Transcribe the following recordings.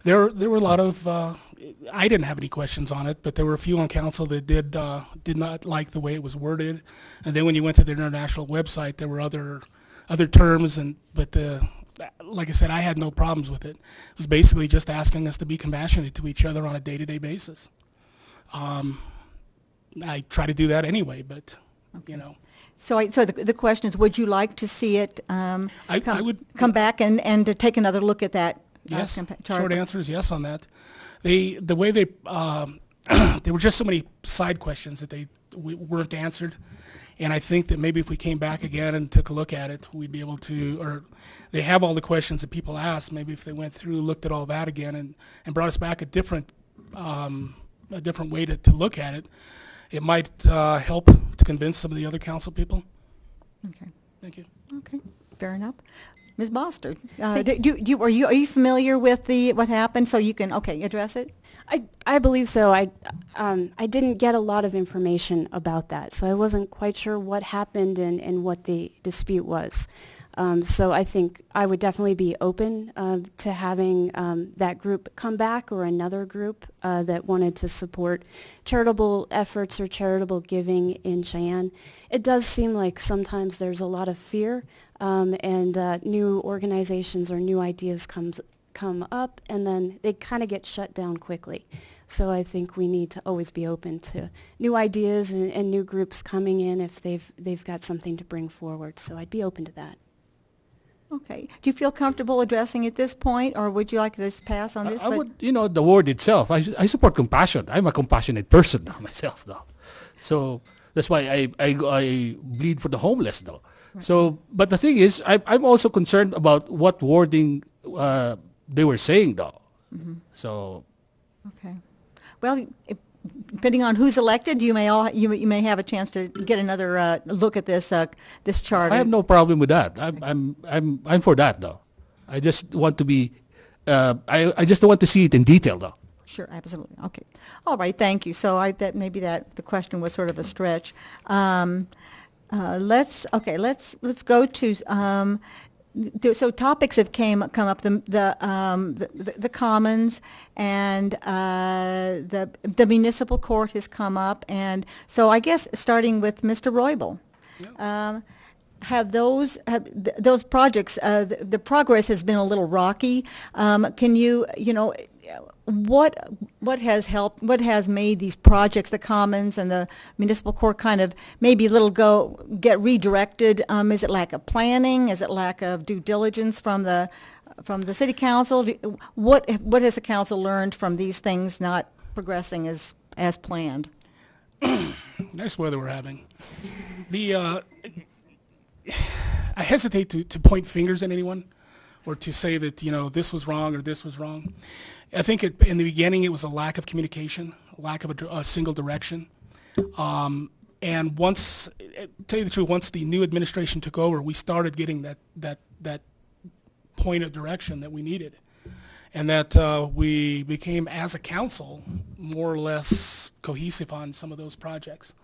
There were a lot of. I didn't have any questions on it, but there were a few on council that did not like the way it was worded. And then when you went to the international website, there were other terms, but like I said, I had no problems with it. It was basically just asking us to be compassionate to each other on a day-to-day basis. I try to do that anyway, but you know. So the question is, would you like to see it I would come back and to take another look at that? Yes. Chart? Short answer is yes on that. The way they there were just so many side questions that weren't answered, and I think that maybe if we came back again and took a look at it, we'd be able to. Or they have all the questions that people asked. Maybe if they went through, looked at all that again, and brought us back a different way to look at it, it might help to convince some of the other council people. Okay. Thank you. Okay. Fair enough. Ms. Boster, are you familiar with what happened? So you can address it. I believe so. I didn't get a lot of information about that, so I wasn't quite sure what happened and what the dispute was. So I think I would definitely be open to having that group come back, or another group that wanted to support charitable efforts or charitable giving in Cheyenne. It does seem like sometimes there's a lot of fear, and new organizations or new ideas come up, and then they kind of get shut down quickly. So I think we need to always be open to new ideas and new groups coming in if they've got something to bring forward. So I'd be open to that. Okay. Do you feel comfortable addressing at this point, or would you like to just pass on this? I would, the word itself. I support compassion. I'm a compassionate person myself, though. So that's why I bleed for the homeless, though. Right. So, but the thing is, I'm also concerned about what wording they were saying, though. Mm-hmm. So. Okay. Well, depending on who's elected, you may have a chance to get another look at this charter. I have no problem with that. I'm for that, though. I just want to be. I just don't want to see it in detail, though. Sure, absolutely. Okay. All right. Thank you. So maybe the question was sort of a stretch. Let's go to. So topics have come up, the commons, and the municipal court has come up, and so I guess starting with Mr. Roybal, yeah. Have those projects, the progress has been a little rocky. Can you what has helped? What has made these projects, the commons and the municipal court, kind of maybe get redirected? Is it lack of planning? Is it lack of due diligence from the city council? What has the council learned from these things not progressing as planned? Nice weather we're having. I hesitate to point fingers at anyone, or to say that this was wrong or this was wrong. I think in the beginning it was a lack of communication, a lack of a single direction. And once, tell you the truth, once the new administration took over, we started getting that point of direction that we needed, and that we became, as a council, more or less cohesive on some of those projects.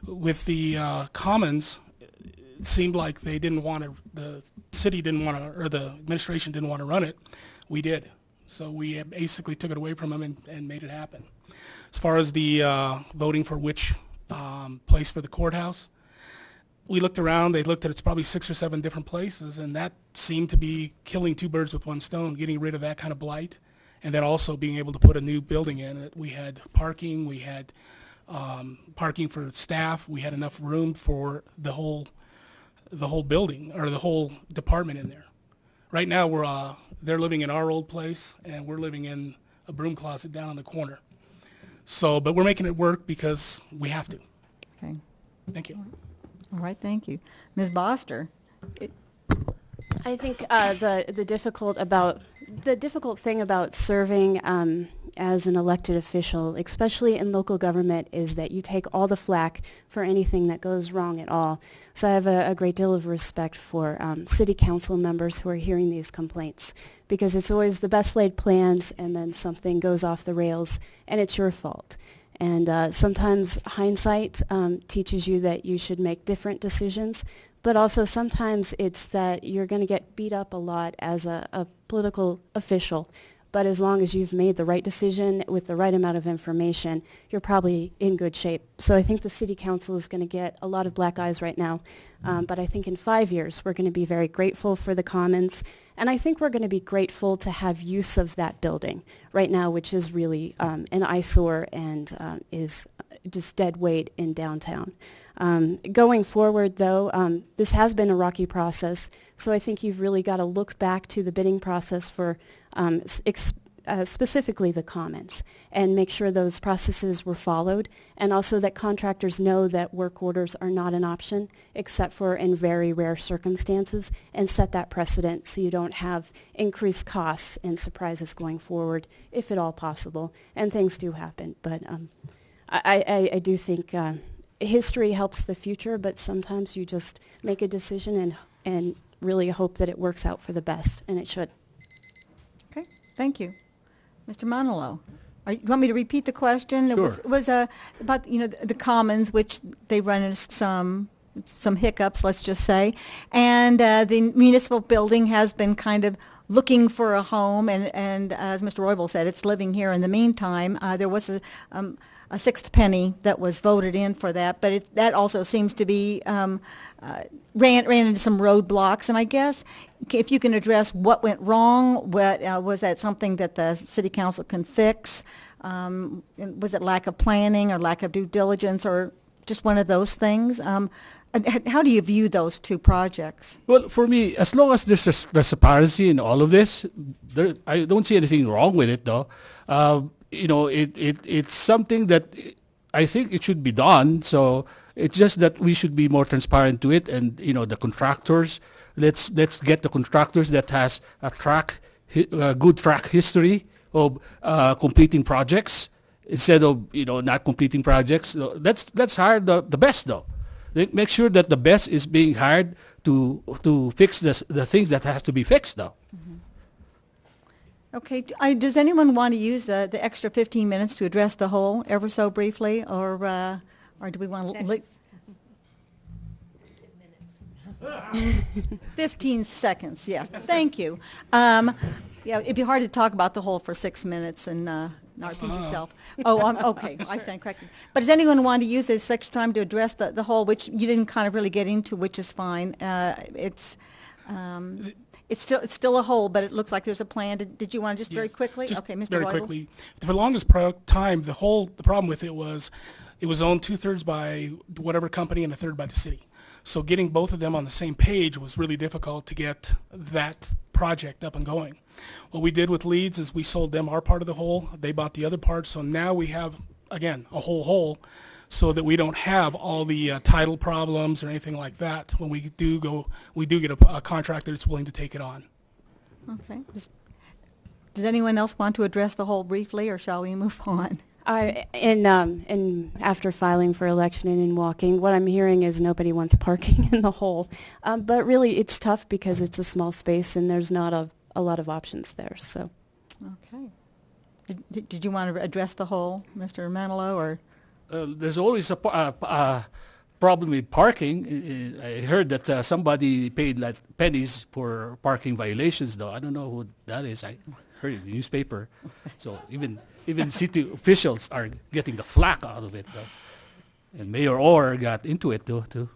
With the commons, it seemed like they didn't want to, the city didn't want to, or the administration didn't want to run it. We did. So we basically took it away from them and made it happen. As far as the voting for which place for the courthouse, we looked around. They looked at it's probably 6 or 7 different places, and that seemed to be killing 2 birds with one stone, getting rid of that kind of blight, and then also being able to put a new building in. We had parking. We had parking for staff. We had enough room for the whole building, or the whole department in there. Right now they're living in our old place, and we're living in a broom closet down on the corner. So, but we're making it work because we have to. Okay. Thank you. All right, thank you. Ms. Boster. I think the difficult thing about serving as an elected official, especially in local government, is that you take all the flack for anything that goes wrong at all. So I have a great deal of respect for city council members who are hearing these complaints, because it's always the best laid plans, and then something goes off the rails, and it's your fault. And sometimes hindsight teaches you that you should make different decisions, but also sometimes it's that you're going to get beat up a lot as a political official But as long as you've made the right decision with the right amount of information, you're probably in good shape. So I think the City Council is going to get a lot of black eyes right now. But I think in 5 years, we're going to be very grateful for the Commons. And I think we're going to be grateful to have use of that building right now, which is really an eyesore and is just dead weight in downtown. Going forward, though, this has been a rocky process, so I think you've really got to look back to the bidding process for specifically the Commons and make sure those processes were followed, and also that contractors know that work orders are not an option except for in very rare circumstances, and set that precedent so you don't have increased costs and surprises going forward, if at all possible. And things do happen, but I do think history helps the future, but sometimes you just make a decision and really hope that it works out for the best, and it should. Okay, thank you. Mr. Manalo, you want me to repeat the question? Sure. It was about the Commons, which they run into some hiccups, let's just say, and the municipal building has been kind of looking for a home, and as Mr. Roybal said, it's living here in the meantime. There was a sixth penny that was voted in for that, but that also seems to be ran into some roadblocks. And I guess if you can address what went wrong, was that something that the City Council can fix? Was it lack of planning or lack of due diligence or just one of those things? How do you view those two projects? Well, for me, as long as there's transparency in all of this, I don't see anything wrong with it, though. It's something that I think it should be done. So it's just that we should be more transparent to it, and the contractors. Let's get the contractors that has a good track history of completing projects instead of not completing projects. So let's hire the best, though. Make sure that the best is being hired to fix the things that has to be fixed, though. Mm-hmm. Okay. Does anyone want to use the extra 15 minutes to address the whole ever so briefly, or do we want to? 15 seconds. Yes. Thank you. It'd be hard to talk about the whole for 6 minutes and not repeat yourself. Okay. I stand corrected. But does anyone want to use this extra time to address the whole, which you didn't kind of really get into, which is fine. It's still a hole, but it looks like there's a plan. Did you want to just very quickly? Just okay, Mr. very Roybal. quickly. For the longest time, the problem with it was owned 2/3 by whatever company and 1/3 by the city. So getting both of them on the same page was really difficult to get that project up and going. What we did with Leeds is we sold them our part of the hole. They bought the other part. So now we have, again, a whole hole, so that we don't have all the title problems or anything like that when we do get a contractor that's willing to take it on. Okay. Does anyone else want to address the whole briefly, or shall we move on? After filing for election and in walking, what I'm hearing is nobody wants parking in the hole. But really, it's tough because it's a small space and there's not a lot of options there. So. Okay. Did you want to address the whole, Mr. Manilow, or? There's always a problem with parking. I heard that somebody paid like pennies for parking violations, though. I don't know who that is. I heard it in the newspaper. So even city officials are getting the flack out of it, though. And Mayor Orr got into it, too.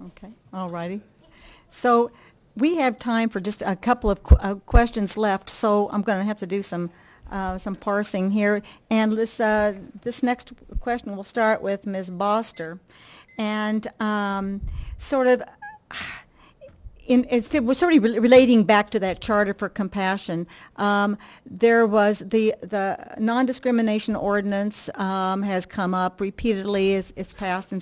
Okay. All righty. So we have time for just a couple of questions left, so I'm going to have to do some parsing here. And this next question will start with Ms. Boster. And we're sort of relating back to that Charter for Compassion. There was the non-discrimination ordinance has come up repeatedly. It's passed in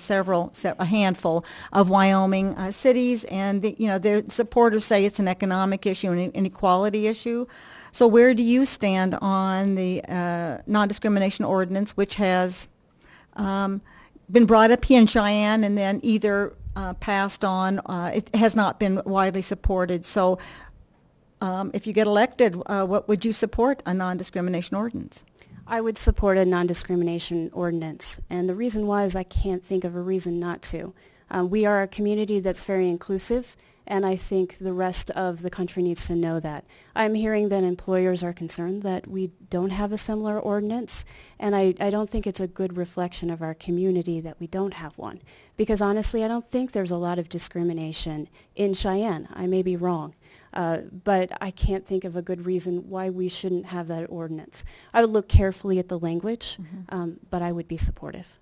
a handful of Wyoming cities, and their supporters say it's an economic issue and an equality issue. So where do you stand on the non-discrimination ordinance, which has been brought up here in Cheyenne and then either passed on? It has not been widely supported. So if you get elected, what would you support a non-discrimination ordinance? I would support a non-discrimination ordinance. And the reason why is I can't think of a reason not to. We are a community that's very inclusive, And I think the rest of the country needs to know that. I'm hearing that employers are concerned that we don't have a similar ordinance, and I don't think it's a good reflection of our community that we don't have one. Because honestly, I don't think there's a lot of discrimination in Cheyenne. I may be wrong. But I can't think of a good reason why we shouldn't have that ordinance. I would look carefully at the language, but I would be supportive.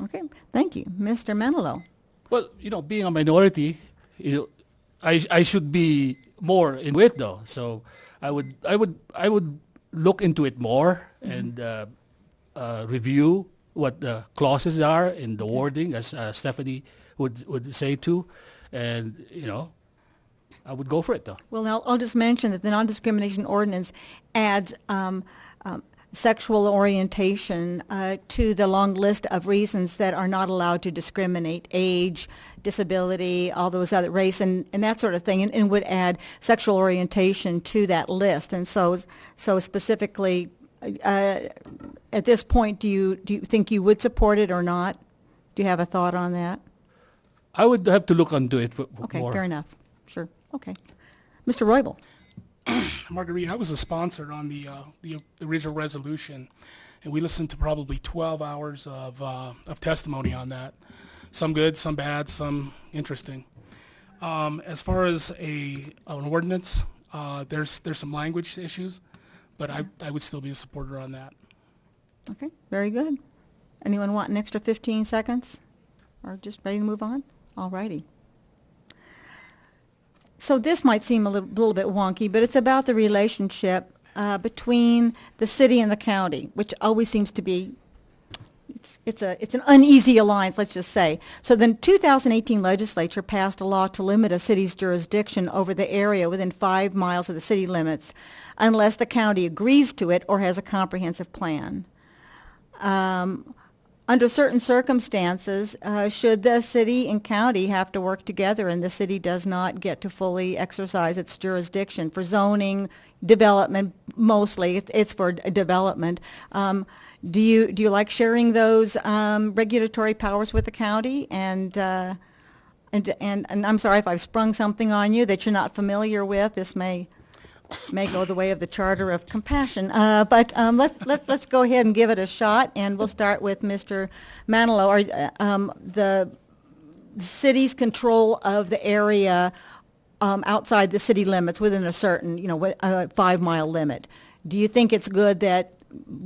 Okay, thank you. Mr. Manilow. Well, being a minority, I should be more in with though. So I would look into it more and review what the clauses are in the wording, as Stephanie would say too, and I would go for it though. Well, I'll just mention that the non-discrimination ordinance adds sexual orientation to the long list of reasons that are not allowed to discriminate: age, disability, all those other race, and that sort of thing, and would add sexual orientation to that list. And so specifically, at this point, do you think you would support it or not? Do you have a thought on that? I would have to look into it Okay, more. fair enough. Sure. Okay. Mr. Roybal. Marguerite, I was a sponsor on the original resolution, and we listened to probably 12 hours of testimony on that. Some good, some bad, some interesting. As far as an ordinance, there's some language issues, but I would still be a supporter on that. Okay, very good. Anyone want an extra 15 seconds? Or just ready to move on? All righty. So this might seem a little bit wonky, but it's about the relationship between the city and the county, which always seems to be, it's an uneasy alliance, let's just say. So the 2018 legislature passed a law to limit a city's jurisdiction over the area within 5 miles of the city limits unless the county agrees to it or has a comprehensive plan. Under certain circumstances, should the city and county have to work together and the city does not get to fully exercise its jurisdiction for zoning, development, mostly, it's for development, do you like sharing those regulatory powers with the county? And I'm sorry if I've sprung something on you that you're not familiar with. This may go the way of the Charter of Compassion. But let's go ahead and give it a shot, and we'll start with Mr. Manilow. The city's control of the area outside the city limits within a certain, 5-mile limit. Do you think it's good that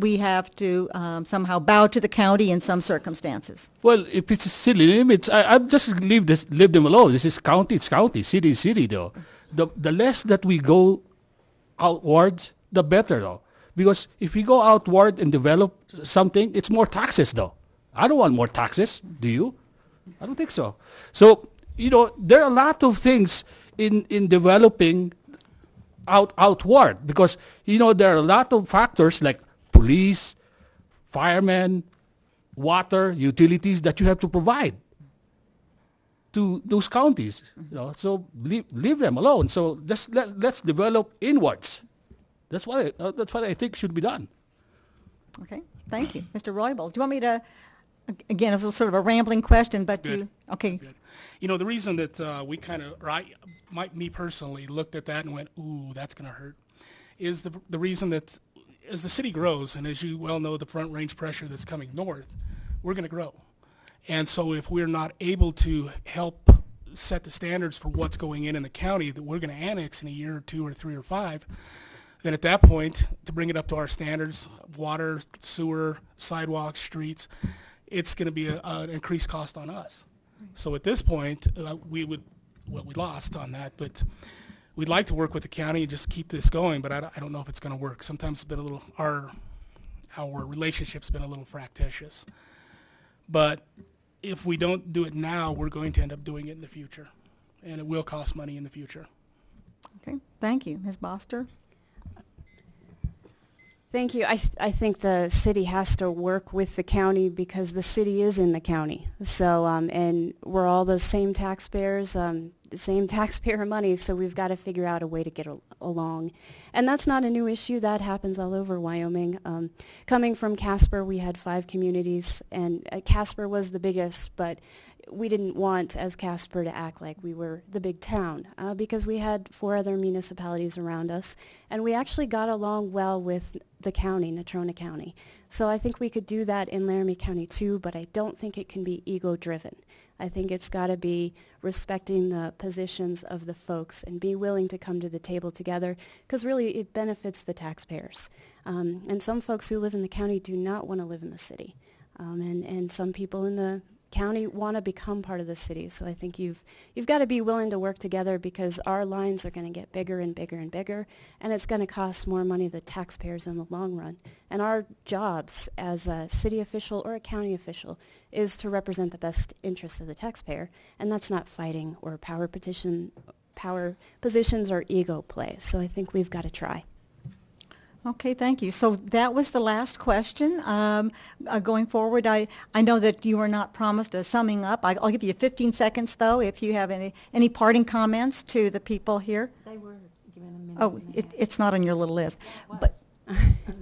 we have to somehow bow to the county in some circumstances? Well, if it's city limits, I just leave them alone. This is county, it's county, city is city though. The less that we go outwards, the better though. Because if we go outward and develop something, it's more taxes though. I don't want more taxes. Do you? I don't think so. So, there are a lot of things in developing outward because, there are a lot of factors like police, firemen, water, utilities that you have to provide to those counties, so leave them alone. So just let's develop inwards. That's what I think should be done. Okay, thank you, Mr. Roybal. Do you want me to? Again, it was sort of a rambling question, but Good. Okay. Good. The reason that we kind of, me personally, looked at that and went, "Ooh, that's going to hurt," is the reason that as the city grows, and as you well know, the Front Range pressure that's coming north, we're going to grow. And so if we're not able to help set the standards for what's going in the county that we're going to annex in a year or 2 or 3 or 5, then at that point, to bring it up to our standards, water, sewer, sidewalks, streets, it's going to be an increased cost on us. So at this point, we lost on that, but we'd like to work with the county and just keep this going, but I don't know if it's going to work. Sometimes it's been a little, our relationship's been a little fractious. But if we don't do it now, we're going to end up doing it in the future, and it will cost money in the future. Okay, thank you. Ms. Boster? Thank you. I think the city has to work with the county because the city is in the county. So, and we're all the same taxpayers, same taxpayer money, so we've got to figure out a way to get along. And that's not a new issue. That happens all over Wyoming. Coming from Casper, we had 5 communities, and Casper was the biggest, but we didn't want, as Casper, to act like we were the big town because we had 4 other municipalities around us, and we actually got along well with the county, Natrona County. So I think we could do that in Laramie County too, but I don't think it can be ego-driven. I think it's got to be respecting the positions of the folks and be willing to come to the table together, because really it benefits the taxpayers. And some folks who live in the county do not want to live in the city. And some people in the county want to become part of the city. So I think you've got to be willing to work together, because our lines are going to get bigger and bigger and bigger, and it's going to cost more money to the taxpayers in the long run. And our jobs as a city official or a county official is to represent the best interests of the taxpayer, and that's not fighting or power positions or ego play. So I think we've got to try. Okay, thank you. So that was the last question. Going forward, I know that you were not promised a summing up. I'll give you 15 seconds, though, if you have any parting comments to the people here. They were given a minute. Oh, it's not on your little list. But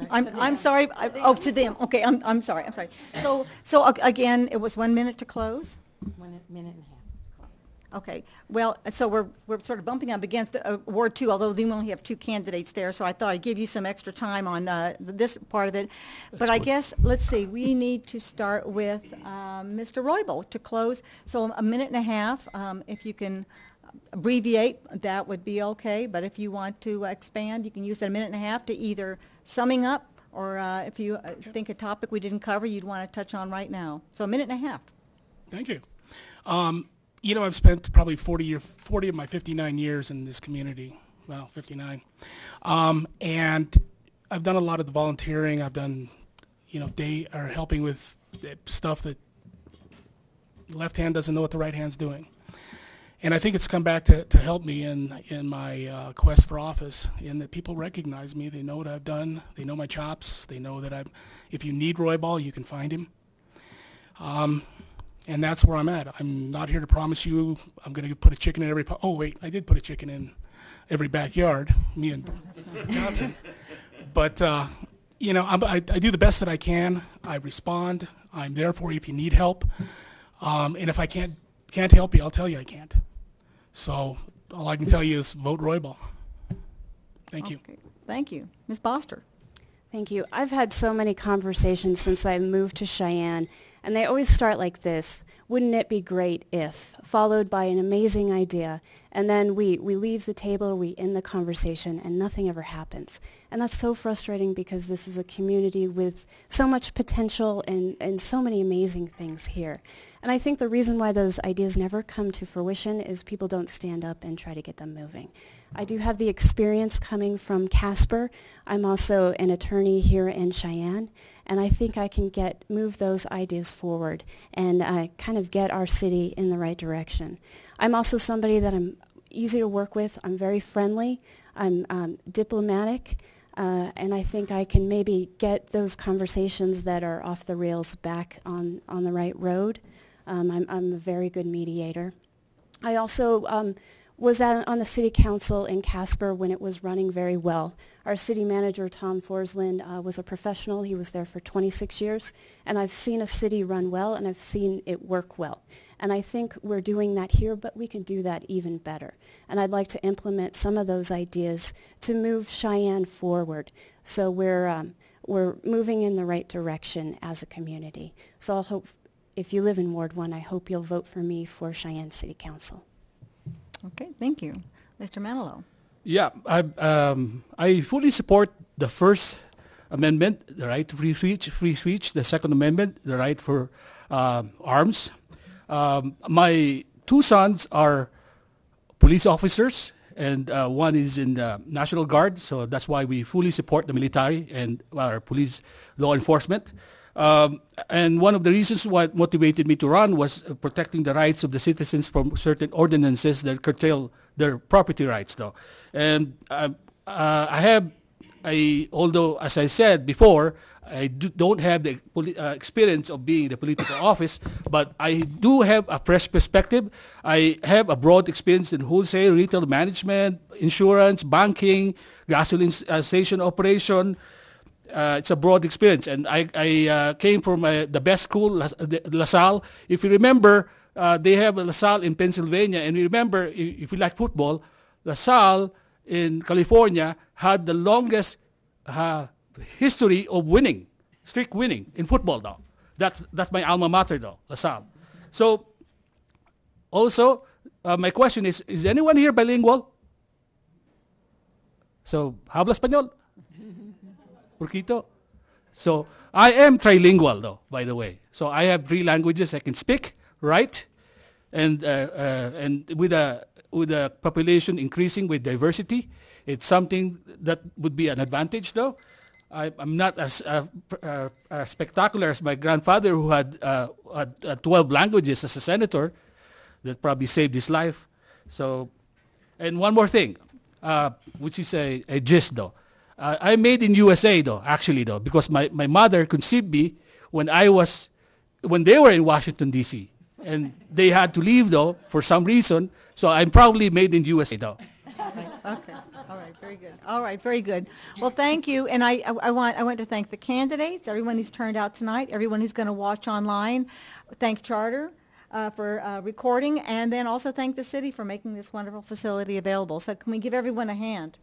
I'm sorry. To them. Okay, I'm sorry. So again, it was 1 minute to close. 1 minute and a half. Okay. Well, so we're sort of bumping up against Ward 2, although we only have 2 candidates there, so I thought I'd give you some extra time on this part of it. But I guess, let's see, we need to start with Mr. Roybal to close. So a minute and a half, if you can abbreviate, that would be okay. But if you want to expand, you can use that a minute and a half to either summing up, or if you think a topic we didn't cover you'd want to touch on right now. So a minute and a half. Thank you. I've spent probably 40 of my 59 years in this community. Well, 59. And I've done a lot of the volunteering. I've done, helping with stuff that the left hand doesn't know what the right hand's doing. And I think it's come back to help me in my quest for office, in that people recognize me. They know what I've done. They know my chops. They know that if you need Roybal, you can find him. And that's where I'm at. I'm not here to promise you I'm going to put a chicken in every... Oh, wait, I did put a chicken in every backyard, me and Johnson. But, I do the best that I can. I respond. I'm there for you if you need help. And if I can't help you, I'll tell you I can't. So all I can tell you is vote Roybal. Thank you. Thank you. Ms. Boster. Thank you. I've had so many conversations since I moved to Cheyenne, and they always start like this: wouldn't it be great if, followed by an amazing idea, and then we leave the table, we end the conversation, and nothing ever happens. And that's so frustrating, because this is a community with so much potential and so many amazing things here. And I think the reason why those ideas never come to fruition is people don't stand up and try to get them moving. I do have the experience coming from Casper. I'm also an attorney here in Cheyenne, and I think I can move those ideas forward and kind of get our city in the right direction. I'm also somebody that I'm easy to work with. I'm very friendly. I'm diplomatic, and I think I can maybe get those conversations that are off the rails back on the right road. I'm a very good mediator. I also was on the city council in Casper when it was running very well. Our city manager, Tom Forsland, was a professional. He was there for 26 years. And I've seen a city run well, and I've seen it work well. And I think we're doing that here, but we can do that even better. And I'd like to implement some of those ideas to move Cheyenne forward. So we're moving in the right direction as a community. So I'll hope, if you live in Ward 1, I hope you'll vote for me for Cheyenne City Council. Okay, thank you. Mr. Manilow. Yeah, I fully support the First Amendment, the right to free speech, the Second Amendment, the right for arms. My 2 sons are police officers, and one is in the National Guard, so that's why we fully support the military and our police law enforcement. And one of the reasons what motivated me to run was protecting the rights of the citizens from certain ordinances that curtail their property rights, though. And I have although, as I said before, I don't have the experience of being in the political office, but I do have a fresh perspective. I have a broad experience in wholesale, retail management, insurance, banking, gasoline station operation. It's a broad experience, and I came from the best school, La Salle. If you remember, they have LaSalle in Pennsylvania. And remember, if you like football, LaSalle in California had the longest history of winning, streak winning in football though. That's my alma mater though, LaSalle. So also, my question is anyone here bilingual? So, habla español? Poquito? So, I am trilingual though, by the way. So, I have 3 languages I can speak, write, and with a population increasing with diversity, it's something that would be an advantage though. I'm not as spectacular as my grandfather who had 12 languages as a senator that probably saved his life. So, and one more thing, which is a gist though. I made in USA though, actually though, because my mother conceived me when they were in Washington, D.C. And they had to leave though for some reason. So I'm probably made in USA though. Okay. All right. Very good. All right. Very good. Well, thank you. And I want to thank the candidates, everyone who's turned out tonight, everyone who's going to watch online. Thank Charter for recording, and then also thank the city for making this wonderful facility available. So can we give everyone a hand?